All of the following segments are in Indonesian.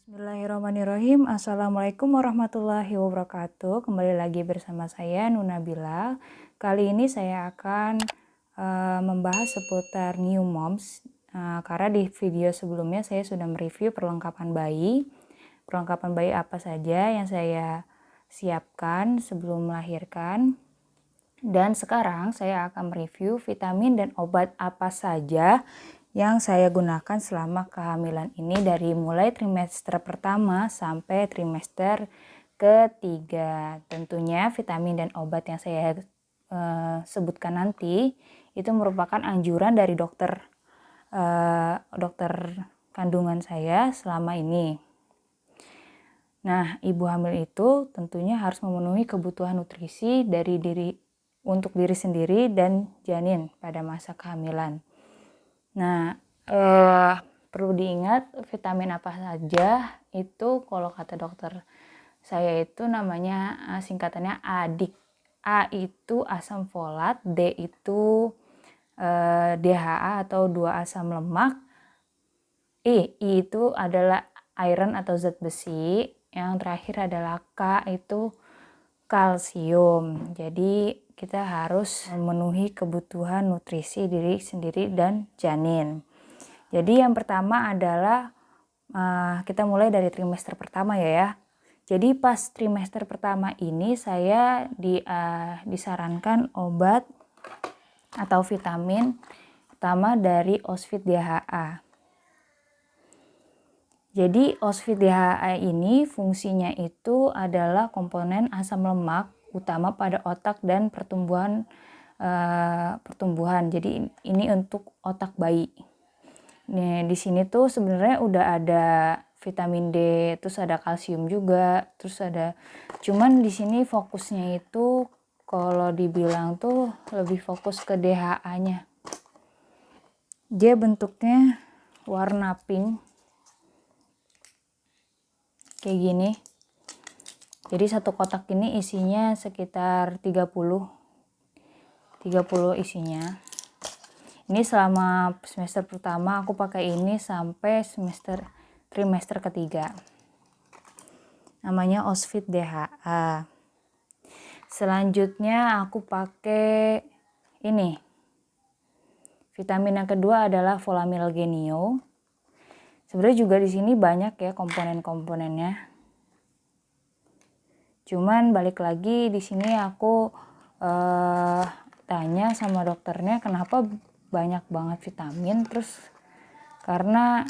Bismillahirrahmanirrahim. Assalamualaikum warahmatullahi wabarakatuh. Kembali lagi bersama saya Nuna Bila. Kali ini saya akan membahas seputar new moms. Karena di video sebelumnya saya sudah mereview perlengkapan bayi. Perlengkapan bayi apa saja yang saya siapkan sebelum melahirkan. Dan sekarang saya akan mereview vitamin dan obat apa saja yang saya gunakan selama kehamilan ini dari mulai trimester pertama sampai trimester ketiga. Tentunya vitamin dan obat yang saya sebutkan nanti itu merupakan anjuran dari dokter kandungan saya selama ini. Nah, ibu hamil itu tentunya harus memenuhi kebutuhan nutrisi untuk diri sendiri dan janin pada masa kehamilan. Nah, perlu diingat vitamin apa saja itu kalau kata dokter saya itu namanya singkatannya ADIK. A itu asam folat, D itu DHA atau 2 asam lemak, I itu adalah iron atau zat besi, yang terakhir adalah K itu kalsium. Jadi kita harus memenuhi kebutuhan nutrisi diri sendiri dan janin. Jadi yang pertama adalah kita mulai dari trimester pertama ya. Jadi pas trimester pertama ini saya disarankan obat atau vitamin pertama dari Osfit DHA. Jadi Osfit DHA ini fungsinya itu adalah komponen asam lemak utama pada otak dan pertumbuhan. Jadi ini untuk otak bayi. Nih di sini tuh sebenarnya udah ada vitamin D, terus ada kalsium juga, terus ada. Cuman di sini fokusnya itu kalau dibilang tuh lebih fokus ke DHA-nya. Dia bentuknya warna pink. Kayak gini. Jadi satu kotak ini isinya sekitar 30 isinya. Ini selama semester pertama aku pakai ini sampai trimester ketiga. Namanya Osfit DHA. Selanjutnya aku pakai ini. Vitamin yang kedua adalah Folamil Genio. Sebenarnya juga di sini banyak ya komponen-komponennya. Cuman balik lagi di sini aku tanya sama dokternya kenapa banyak banget vitamin, terus karena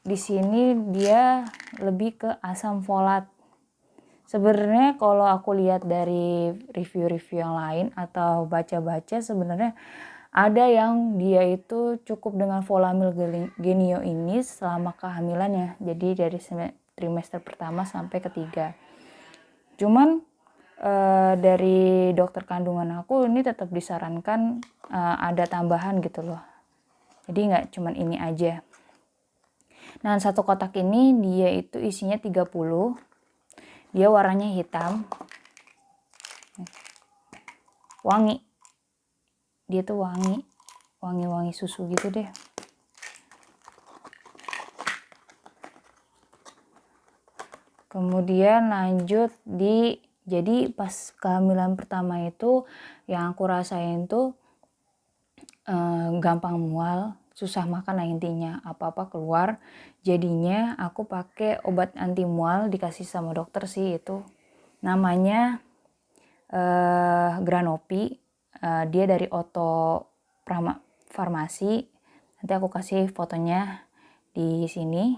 di sini dia lebih ke asam folat. Sebenarnya kalau aku lihat dari review-review yang lain atau baca-baca sebenarnya ada yang dia itu cukup dengan Folamil Genio ini selama kehamilannya. Jadi dari trimester pertama sampai ketiga. Cuman dari dokter kandungan aku ini tetap disarankan ada tambahan gitu loh. Jadi nggak cuman ini aja. Nah, satu kotak ini dia itu isinya 30. Dia warnanya hitam. Wangi. Dia tuh wangi susu gitu deh. Kemudian lanjut jadi pas kehamilan pertama itu yang aku rasain tuh gampang mual, susah makan lah intinya, apa-apa keluar. Jadinya aku pakai obat anti mual dikasih sama dokter sih itu. Namanya Granopi. Dia dari Oto Farmasi. Nanti aku kasih fotonya di sini.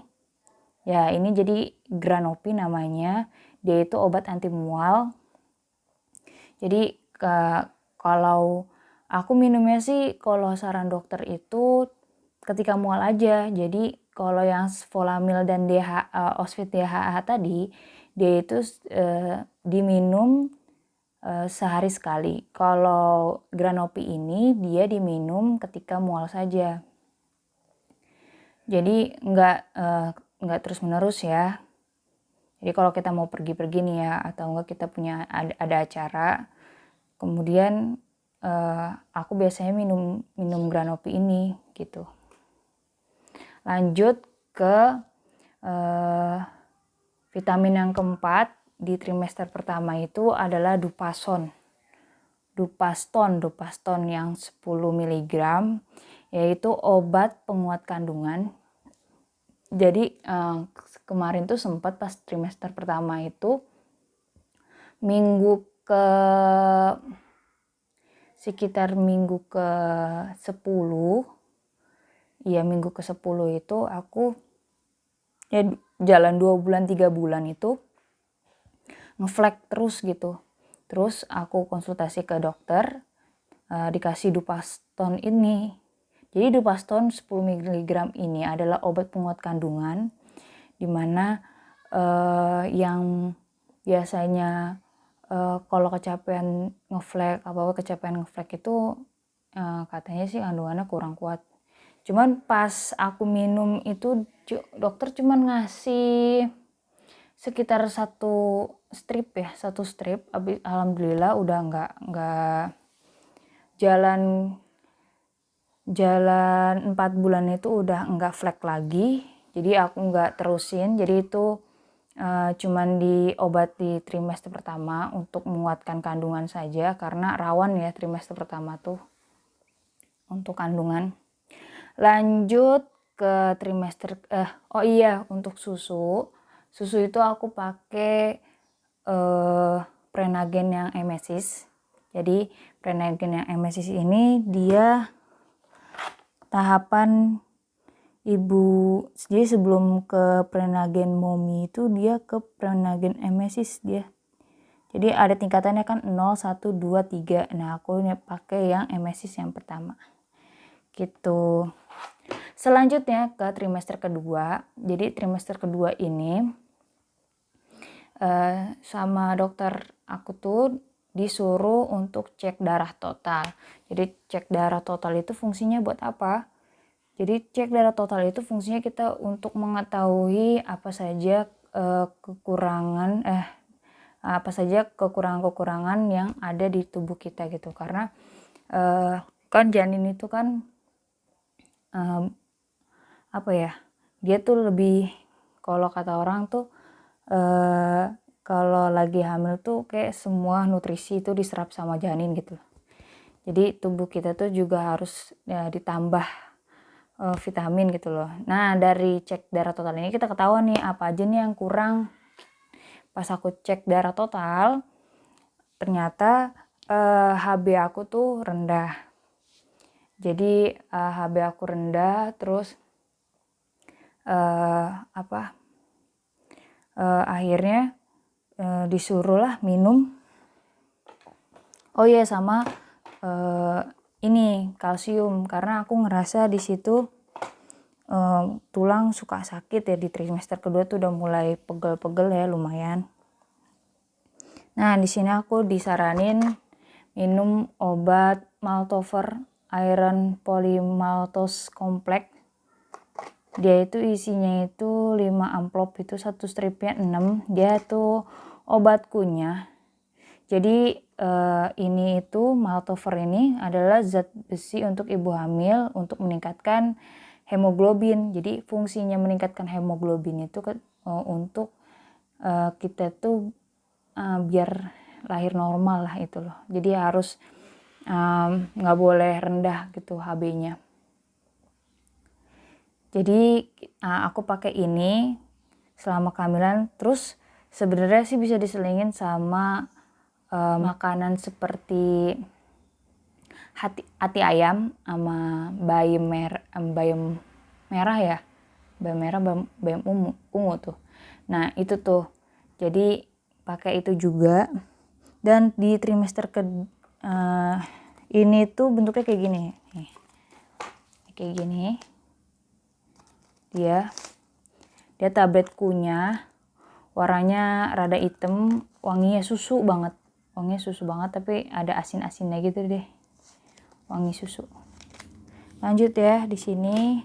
Ya, ini jadi Granopi namanya. Dia itu obat anti mual. Jadi kalau aku minumnya sih kalau saran dokter itu ketika mual aja. Jadi kalau yang Folamil dan Osfit DHA tadi, dia itu diminum sehari sekali. Kalau Granopi ini dia diminum ketika mual saja. Jadi nggak terus menerus ya. Jadi kalau kita mau pergi-pergi nih ya, atau enggak kita punya ada acara, kemudian aku biasanya minum Granopi ini gitu. Lanjut ke Vitamin yang keempat di trimester pertama itu adalah Dupaston yang 10 mg, yaitu obat penguat kandungan. Jadi kemarin tuh sempat pas trimester pertama itu sekitar minggu ke 10, minggu ke 10 itu aku ya jalan 2 bulan 3 bulan itu ngeflag terus gitu. Terus aku konsultasi ke dokter, dikasih Dupaston ini. Jadi Dupaston 10 mg ini adalah obat penguat kandungan, dimana yang biasanya kalau kecapean ngeflag itu katanya sih kandungannya kurang kuat. Cuman pas aku minum itu dokter cuman ngasih sekitar satu strip. Alhamdulillah udah nggak jalan 4 bulan itu udah nggak flag lagi. Jadi aku nggak terusin. Jadi itu cuman diobati trimester pertama untuk menguatkan kandungan saja, karena rawan ya trimester pertama tuh untuk kandungan. Lanjut ke trimester untuk susu itu aku pakai Prenagen yang emesis. Jadi Prenagen yang emesis ini dia tahapan ibu, jadi sebelum ke Prenagen Momi itu dia ke Prenagen emesis dia. Jadi ada tingkatannya kan 0, 1, 2, 3. Nah aku pakai yang emesis yang pertama gitu. Selanjutnya ke trimester kedua. Jadi trimester kedua ini sama dokter aku tuh disuruh untuk cek darah total. Jadi cek darah total itu fungsinya buat apa? Jadi cek darah total itu fungsinya kita untuk mengetahui apa saja kekurangan-kekurangan yang ada di tubuh kita gitu. Karena kan janin itu kan dia tuh lebih, kalau kata orang tuh kalau lagi hamil tuh kayak semua nutrisi itu diserap sama janin gitu. Jadi tubuh kita tuh juga harus ditambah vitamin gitu loh. Nah dari cek darah total ini kita ketahuan nih apa aja nih yang kurang. Pas aku cek darah total, ternyata HB aku tuh rendah. Jadi HB aku rendah, terus akhirnya disuruh lah minum. Sama ini kalsium, karena aku ngerasa di situ tulang suka sakit ya. Di trimester kedua tuh udah mulai pegel-pegel ya lumayan. Nah di sini aku disaranin minum obat Maltover Iron Polymaltose Complex. Dia itu isinya itu 5 amplop, itu satu stripnya 6. Dia tuh obat kunyah. Jadi ini itu Maltover ini adalah zat besi untuk ibu hamil untuk meningkatkan hemoglobin. Jadi fungsinya meningkatkan hemoglobin itu untuk kita tuh biar lahir normal lah itu loh. Jadi harus nggak boleh rendah gitu HB-nya. Jadi aku pakai ini selama kehamilan. Terus sebenarnya sih bisa diselingin sama makanan seperti hati ayam sama bayam merah ya. Bayam merah, bayam ungu tuh. Nah itu tuh. Jadi pakai itu juga. Dan di trimester ini tuh bentuknya kayak gini. Nih. Kayak gini. Dia tablet kunyah, warnanya rada hitam, wanginya susu banget tapi ada asin-asinnya gitu deh, wangi susu. Lanjut ya di sini.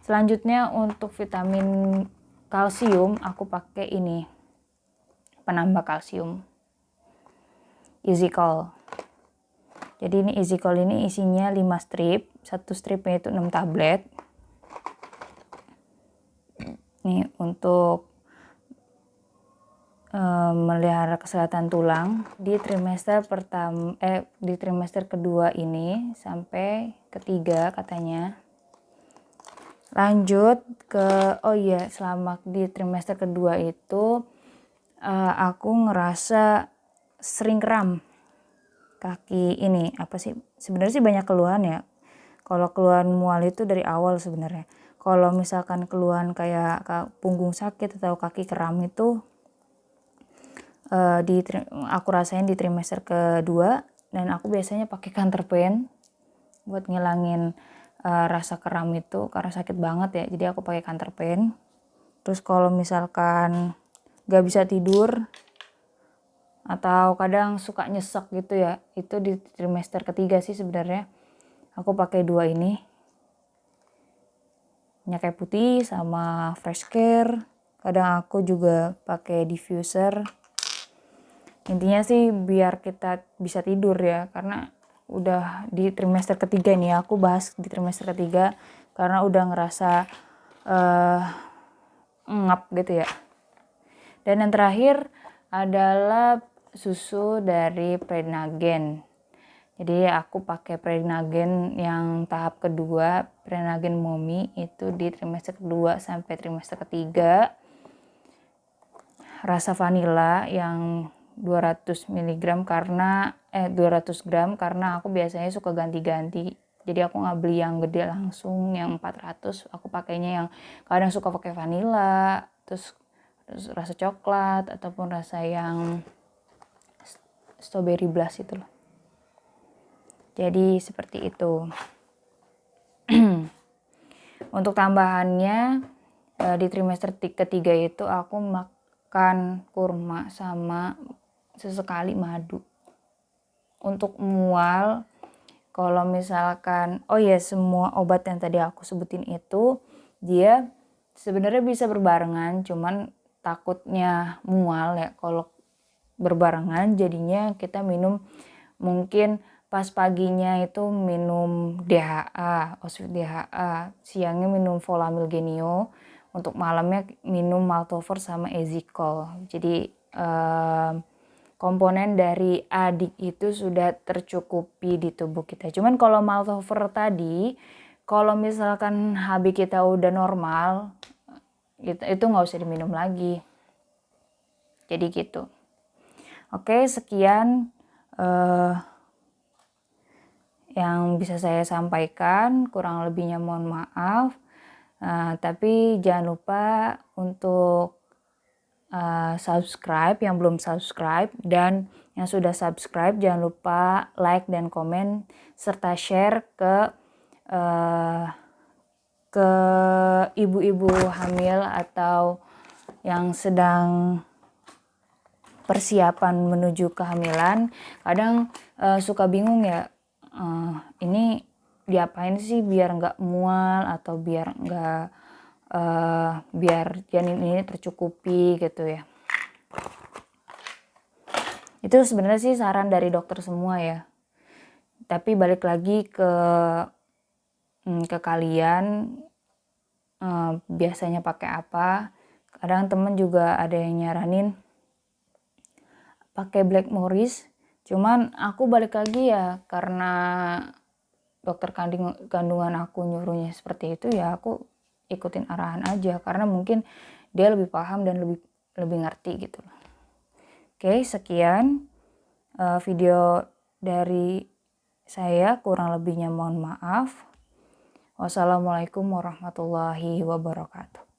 Selanjutnya untuk vitamin kalsium aku pakai ini penambah kalsium EasyCol. Jadi ini EasyCol ini isinya 5 strip, satu stripnya itu 6 tablet. Nih untuk melihara kesehatan tulang di trimester pertama di trimester kedua ini sampai ketiga katanya. Lanjut ke selama di trimester kedua itu aku ngerasa sering kram kaki ini. Apa sih sebenarnya sih banyak keluhan ya. Kalau keluhan mual itu dari awal sebenarnya. Kalau misalkan keluhan kayak punggung sakit atau kaki kram itu aku rasain di trimester kedua, dan aku biasanya pakai counter pain buat ngilangin rasa kram itu karena sakit banget ya. Jadi aku pakai counter pain. Terus kalau misalkan gak bisa tidur atau kadang suka nyesek gitu ya, itu di trimester ketiga sih sebenarnya. Aku pakai dua ini, minyak kayu putih sama fresh care. Kadang aku juga pakai diffuser. Intinya sih biar kita bisa tidur ya, karena udah di trimester ketiga nih, aku bahas di trimester ketiga karena udah ngerasa ngap gitu ya. Dan yang terakhir adalah susu dari Prenagen. Jadi aku pakai Prenagen yang tahap kedua, Prenagen Momi, itu di trimester kedua sampai trimester ketiga. Rasa vanila yang 200 mg karena 200 gram karena aku biasanya suka ganti-ganti. Jadi aku nggak beli yang gede langsung yang 400, aku pakainya yang kadang suka pakai vanila, terus rasa coklat ataupun rasa yang strawberry blast itu loh. Jadi seperti itu. Untuk tambahannya di trimester ketiga itu aku makan kurma sama sesekali madu. Untuk mual, kalau misalkan semua obat yang tadi aku sebutin itu dia sebenarnya bisa berbarengan, cuman takutnya mual ya kalau berbarengan, jadinya kita minum mungkin pas paginya itu minum DHA, Osvit DHA, siangnya minum Volamil Genio, untuk malamnya minum Maltover sama Ezicol. Jadi komponen dari adik itu sudah tercukupi di tubuh kita. Cuman kalau Maltover tadi, kalau misalkan HB kita udah normal, itu nggak usah diminum lagi. Jadi gitu. Oke, sekian yang bisa saya sampaikan, kurang lebihnya mohon maaf. Tapi jangan lupa untuk subscribe yang belum subscribe, dan yang sudah subscribe jangan lupa like dan komen serta share ke ibu-ibu hamil atau yang sedang persiapan menuju kehamilan. Kadang suka bingung ya, ini diapain sih biar nggak mual atau biar nggak biar janin ini tercukupi gitu ya. Itu sebenarnya sih saran dari dokter semua ya. Tapi balik lagi ke kalian biasanya pakai apa. Kadang temen juga ada yang nyaranin pakai Black Morris. Cuman aku balik lagi ya, karena dokter kandungan aku nyuruhnya seperti itu ya, aku ikutin arahan aja karena mungkin dia lebih paham dan lebih ngerti gitu loh. Oke, sekian video dari saya, kurang lebihnya mohon maaf. Wassalamualaikum warahmatullahi wabarakatuh.